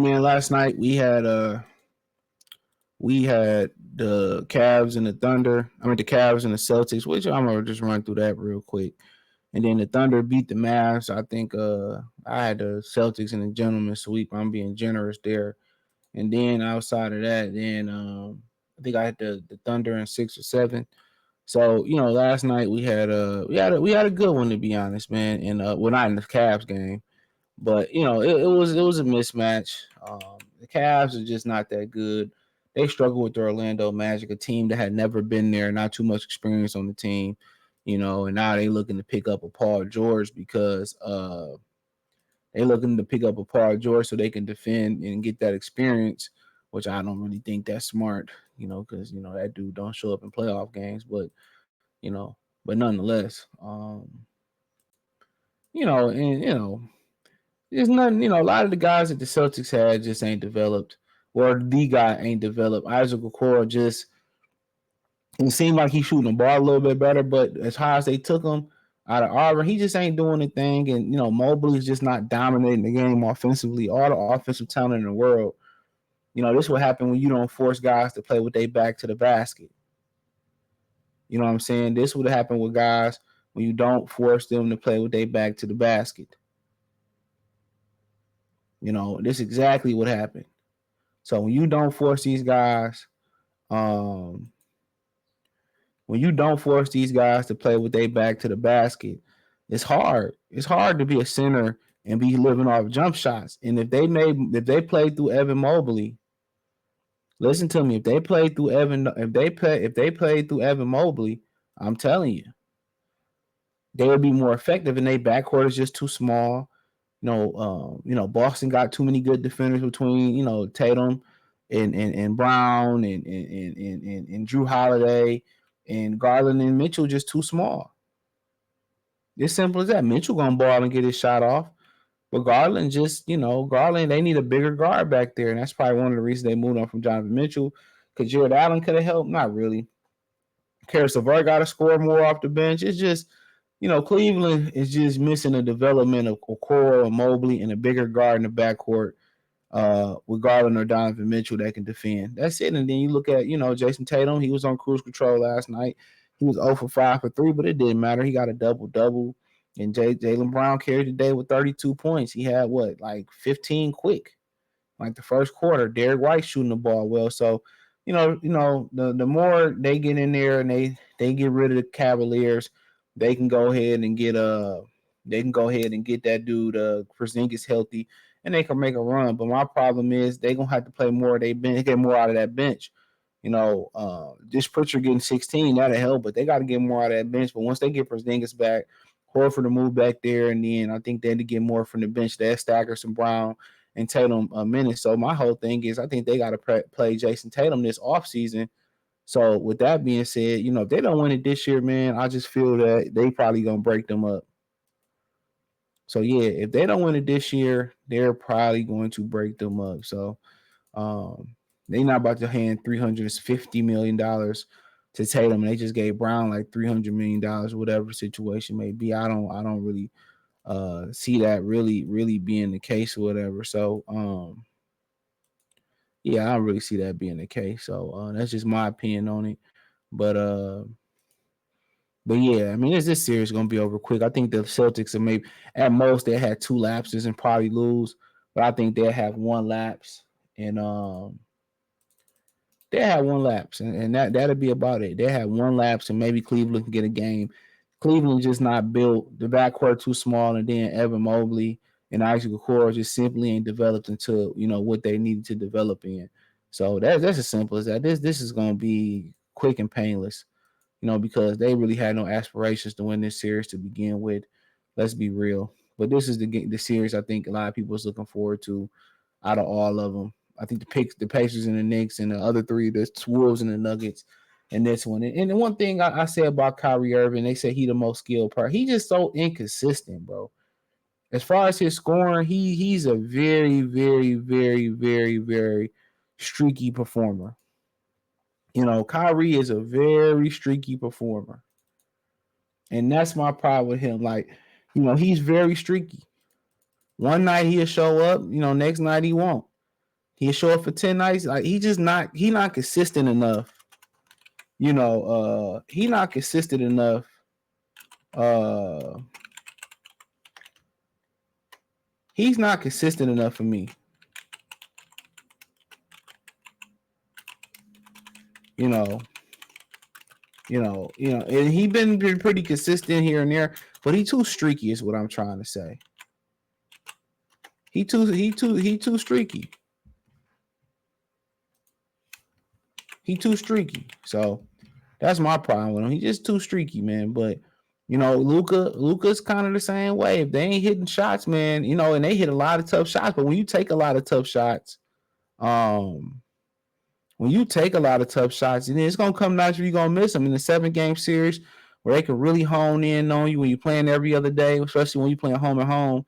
man, last night we had the Cavs and the Thunder. I mean the Cavs and the Celtics, which I'm gonna just run through that real quick. And then the Thunder beat the Mavs. I think I had the Celtics in the gentleman's sweep. I'm being generous there. And then outside of that, then I think I had the Thunder in 6 or 7. So last night we had a good one, to be honest, man. And well, not in the Cavs game, but it was a mismatch. The Cavs are just not that good. They struggle with the Orlando Magic, a team that had never been there, not too much experience on the team, and now they looking to pick up a Paul George because they looking to pick up a Paul George so they can defend and get that experience, which I don't really think that's smart, because that dude don't show up in playoff games, you know, but nonetheless, and there's nothing, a lot of the guys that the Celtics had just ain't developed, or the guy ain't developed. Isaac Okoro just, it seemed like he's shooting the ball a little bit better, but as high as they took him out of Auburn, he just ain't doing anything. And Mobley's just not dominating the game offensively. All the offensive talent in the world. This will happen when you don't force guys to play with their back to the basket. You know what I'm saying? This would happen with guys when you don't force them to play with their back to the basket. This is exactly what happened. So when you don't force these guys, to play with their back to the basket, it's hard. It's hard to be a center and be living off jump shots. And if they played through Evan Mobley, listen to me. If they played through Evan Mobley, I'm telling you, they would be more effective. And their backcourt is just too small. Boston got too many good defenders between Tatum and Brown and Drew Holiday, and Garland and Mitchell just too small. It's simple as that. Mitchell gonna ball and get his shot off, but Garland they need a bigger guard back there, and that's probably one of the reasons they moved on from Jonathan Mitchell. Because Jared Allen could have helped, not really. Karis LeVert got to score more off the bench. It's just Cleveland is just missing the development of Okoro and Mobley and a bigger guard in the backcourt with Garland or Donovan Mitchell that can defend. That's it. And then you look at, Jason Tatum. He was on cruise control last night. He was 0 for 5 for 3, but it didn't matter. He got a double-double. And Jaylen Brown carried the day with 32 points. He had, 15 quick, like the first quarter. Derek White shooting the ball well. So, the more they get in there and they get rid of the Cavaliers, they can go ahead and get that dude Porzingis healthy, and they can make a run. But my problem is they gonna have to play more of their bench, get more out of that bench. This Pritchard getting 16, that'll help, but they got to get more out of that bench. But once they get Porzingis back, Horford to move back there, and then I think they had to get more from the bench. They stagger some Brown and Tatum minutes. So my whole thing is I think they got to play Jason Tatum this offseason. So with that being said, if they don't win it this year, man, I just feel that they probably gonna break them up. So yeah, if they don't win it this year, they're probably going to break them up. So they not about to hand $350 million to Tatum, and they just gave Brown like $300 million, whatever situation may be. I don't really see that really being the case or whatever. So yeah, I don't really see that being the case. So that's just my opinion on it. But yeah, I mean, this series gonna be over quick. I think the Celtics are maybe at most they had 2 lapses and probably lose, but I think they'll have 1 lapse, and they had 1 lapse, and that'll be about it. They had 1 lapse, and maybe Cleveland can get a game. Cleveland just not built. The backcourt too small, and then Evan Mobley and Isaac Okoro just simply ain't developed into what they needed to develop in. So that's as simple as that. This is gonna be quick and painless, because they really had no aspirations to win this series to begin with. Let's be real. But this is the series I think a lot of people is looking forward to out of all of them. I think the Pacers and the Knicks and the other 3, the Wolves and the Nuggets, and this one. And the one thing I say about Kyrie Irving, they say he the most skilled player. He just so inconsistent, bro. As far as his scoring, he's a very, very, very, very, very streaky performer. Kyrie is a very streaky performer. And that's my problem with him. Like, he's very streaky. One night he'll show up, next night he won't. He'll show up for 10 nights. Like he not consistent enough. He not consistent enough. Uh he's not consistent enough for me. You know, and he been pretty consistent here and there, but he too streaky is what I'm trying to say. He too streaky. He too streaky. So that's my problem with him. He's just too streaky, man. But Luka's kind of the same way. If they ain't hitting shots, man, and they hit a lot of tough shots. But when you take a lot of tough shots, then it's gonna come naturally. You're gonna miss them in the 7-game series where they can really hone in on you when you're playing every other day, especially when you're playing home and home.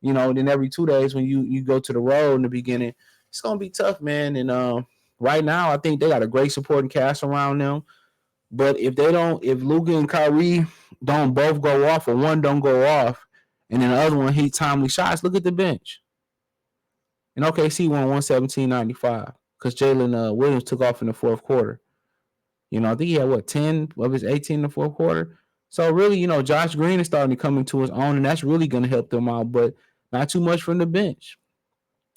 Then every 2 days when you go to the road in the beginning, it's gonna be tough, man. And right now, I think they got a great supporting cast around them. But if Luka and Kyrie don't both go off, or one don't go off, and then the other one hit timely shots, look at the bench. And OKC won 117-95 because Jalen Williams took off in the fourth quarter. I think he had 10 of his 18 in the fourth quarter. So really, Josh Green is starting to come into his own, and that's really going to help them out. But not too much from the bench.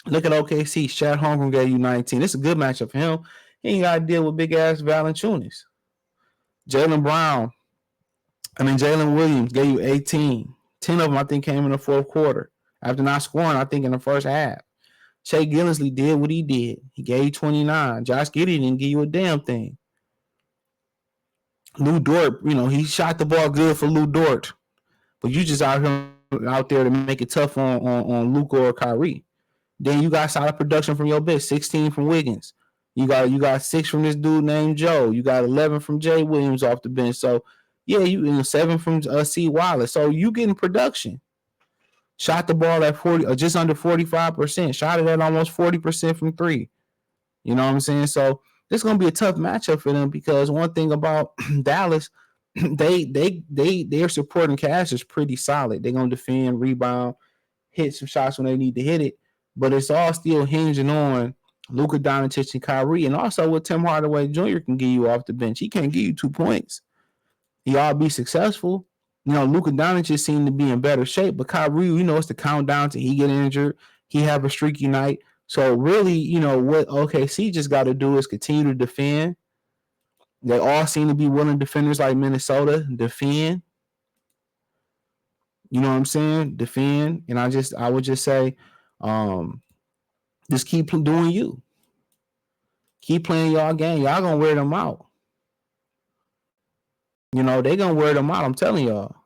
Look at OKC. Chad Holmgren gave you 19. It's a good matchup for him. He ain't got to deal with big ass Valanciunas. Jalen Williams gave you 18. 10 of them, I think, came in the fourth quarter. After not scoring, I think, in the first half. Shea Gillisley did what he did. He gave you 29. Josh Giddey didn't give you a damn thing. Lou Dort, he shot the ball good for Lou Dort. But you just out there to make it tough on Luka or Kyrie. Then you got solid production from your bench. 16 from Wiggins. You got 6 from this dude named Joe. You got 11 from Jay Williams off the bench. So yeah, 7 from C. Wallace. So you getting production. Shot the ball at 40 or just under 45%. Shot it at almost 40% from 3. You know what I'm saying? So this is gonna be a tough matchup for them because one thing about Dallas, their supporting cast is pretty solid. They're gonna defend, rebound, hit some shots when they need to hit it, but it's all still hinging on Luka Doncic and Kyrie, and also what Tim Hardaway Jr. can give you off the bench. He can't give you 2 points. Y'all be successful. Luka Doncic seemed to be in better shape, but Kyrie, it's the countdown to he get injured. He have a streaky night. So really, what OKC just got to do is continue to defend. They all seem to be willing defenders like Minnesota. Defend. You know what I'm saying? Defend. And I would just say, just keep doing you. Keep playing y'all game. Y'all gonna wear them out. They gonna wear them out. I'm telling y'all.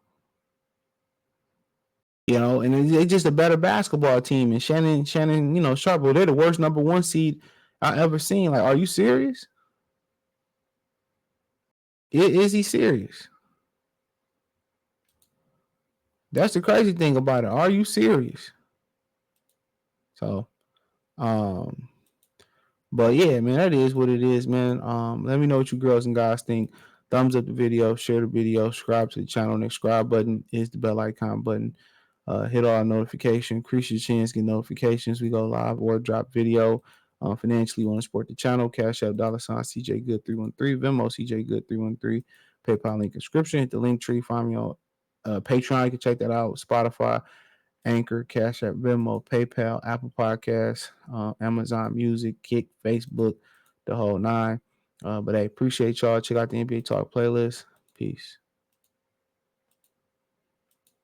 And they're just a better basketball team. And Shannon, Sharp, they're the worst number 1 seed I ever seen. Like, are you serious? Is he serious? That's the crazy thing about it. Are you serious? So, but yeah, man, that is what it is, man. Let me know what you girls and guys think. Thumbs up the video, share the video, subscribe to the channel. Next subscribe button is the bell icon button. Hit all notifications, increase your chance, get notifications. We go live or drop video. Financially, want to support the channel? Cash App $CJ Good 313, Venmo CJ Good 313, PayPal link description. Hit the link tree. Find me on Patreon. You can check that out. Spotify, Anchor, Cash App, Venmo, PayPal, Apple Podcasts, Amazon Music, Kick, Facebook, the whole 9. But I appreciate y'all. Check out the NBA Talk playlist. Peace.